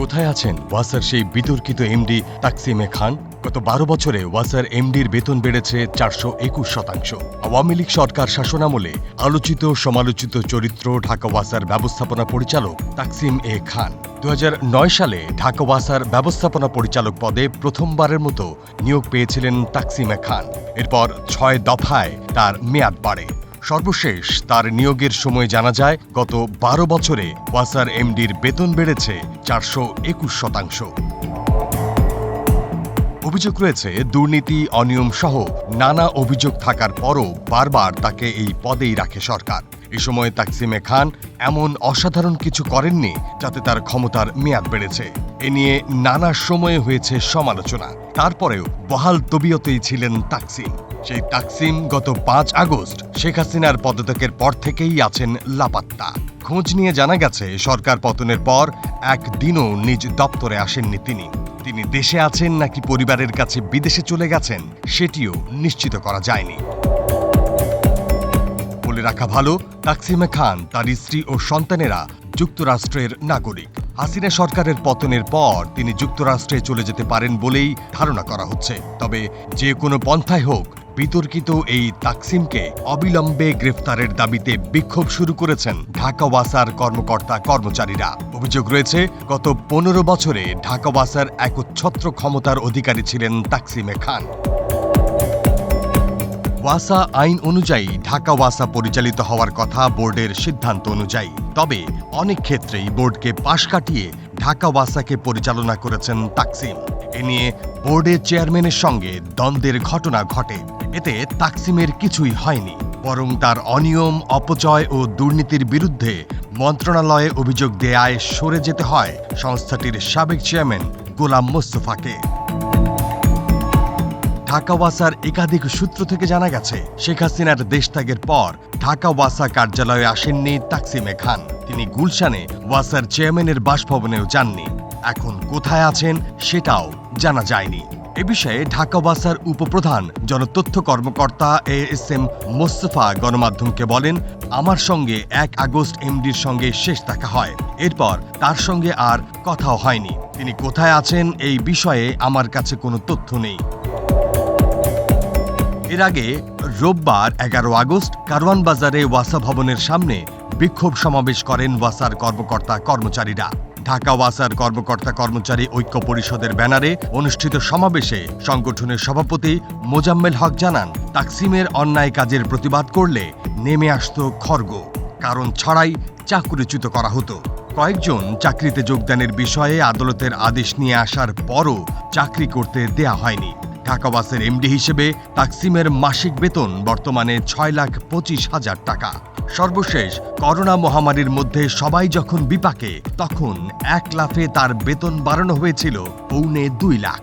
কোথায় আছেন ওয়াসার সেই বিতর্কিত এমডি তাকসিম খান? গত 12 বছরে ওয়াসার এমডির বেতন বেড়েছে 421%। আওয়ামী লীগ সরকার শাসনামলে আলোচিত সমালোচিত চরিত্র ঢাকা ওয়াসার ব্যবস্থাপনা পরিচালক তাকসিম খান 2009 সালে ঢাকা ওয়াসার ব্যবস্থাপনা পরিচালক পদে প্রথমবারের মতো নিয়োগ পেয়েছিলেন তাকসিম খান। এরপর 6 দফায় তার মেয়াদ বাড়ে। সর্বশেষ তার নিয়োগের সময় জানা যায়, গত 12 বছরে ওয়াসার এমডির বেতন বেড়েছে 421%। অভিযোগ রয়েছে দুর্নীতি, অনিয়ম সহ নানা অভিযোগ থাকার পরও বারবার তাকে এই পদেই রাখে সরকার। এ সময় তাকসিম খান এমন অসাধারণ কিছু করেননি যাতে তার ক্ষমতার মেয়াদ বেড়েছে। এ নিয়ে নানা সময়ে হয়েছে সমালোচনা। তারপরেও বহাল তবিয়তেই ছিলেন তাকসিম। সেই তাকসিম গত 5 আগস্ট শেখ হাসিনার পদত্যাগের পর থেকেই আছেন লাপাত্তা। খোঁজ নিয়ে জানা গেছে, সরকার পতনের পর একদিনও নিজ দপ্তরে আসেননি তিনি। তিনি দেশে আছেন নাকি পরিবারের কাছে বিদেশে চলে গেছেন সেটিও নিশ্চিত করা যায়নি। বলে রাখা ভালো, তাকসিম খান, তার স্ত্রী ও সন্তানেরা যুক্তরাষ্ট্রের নাগরিক। হাসিনা সরকারের পতনের পর তিনি যুক্তরাষ্ট্রে চলে যেতে পারেন বলেই ধারণা করা হচ্ছে। তবে যে কোনো পন্থায় হোক, বিতর্কিত এই তাকসিমকে অবিলম্বে গ্রেফতারের দাবিতে বিক্ষোভ শুরু করেছেন ঢাকা ওয়াসার কর্মকর্তা কর্মচারীরা। অভিযোগ রয়েছে, গত 15 বছরে ঢাকা ওয়াসার একচ্ছত্র ক্ষমতার অধিকারী ছিলেন তাকসিম খান। ওয়াসা আইন অনুযায়ী ঢাকা ওয়াসা পরিচালিত হওয়ার কথা বোর্ডের সিদ্ধান্ত অনুযায়ী। তবে অনেক ক্ষেত্রেই বোর্ডকে পাশ কাটিয়ে ঢাকা ওয়াসাকে পরিচালনা করেছেন তাকসিম। এ নিয়ে বোর্ডের চেয়ারম্যানের সঙ্গে দ্বন্দ্বের ঘটনা ঘটে। এতে তাকসিমের কিছুই হয়নি, বরং তার অনিয়ম, অপচয় ও দুর্নীতির বিরুদ্ধে মন্ত্রণালয়ে অভিযোগ দেয়ায় সরে যেতে হয় সংস্থাটির সাবেক চেয়ারম্যান গোলাম মোস্তফাকে। ঢাকা ওয়াসার একাধিক সূত্র থেকে জানা গেছে, শেখ হাসিনার দেশত্যাগের পর ঢাকা ওয়াসা কার্যালয়ে আসেননি তাকসিম খান। তিনি গুলশানে ওয়াসার চেয়ারম্যানের বাসভবনেও যাননি। এখন কোথায় আছেন সেটাও জানা যায়নি। এ বিষয়ে ঢাকা ওয়াসার উপপ্রধান জনতথ্য কর্মকর্তা ASM মোস্তফা গণমাধ্যমকে বলেন, আমার সঙ্গে 1 আগস্ট এমডির সঙ্গে শেষ দেখা হয়। এরপর তার সঙ্গে আর কথাও হয়নি। তিনি কোথায় আছেন এই বিষয়ে আমার কাছে কোনো তথ্য নেই। এর আগে রোববার 11 আগস্ট কারওয়ান বাজারে ওয়াসা ভবনের সামনে বিক্ষোভ সমাবেশ করেন ওয়াসার কর্মকর্তা কর্মচারীরা। ঢাকা ওয়াসার কর্মকর্তা কর্মচারী ঐক্য পরিষদের ব্যানারে অনুষ্ঠিত সমাবেশে সংগঠনের সভাপতি মোজাম্মেল হক জানান, তাকসিমের অন্যায় কাজের প্রতিবাদ করলে নেমে আসত খড়গ। কারণ ছাড়াই চাকরিচ্যুত করা হতো। কয়েকজন চাকরিতে যোগদানের বিষয়ে আদালতের আদেশ নিয়ে আসার পরও চাকরি করতে দেয়া হয়নি। ঢাকা ওয়াসার এমডি হিসেবে তাকসিমের মাসিক বেতন বর্তমানে 6,25,000 টাকা। সর্বশেষ করোনা মহামারীর মধ্যে সবাই যখন বিপাকে, তখন 1 লাফে তার বেতন বাড়ানো হয়েছিল 2.25 লাখ।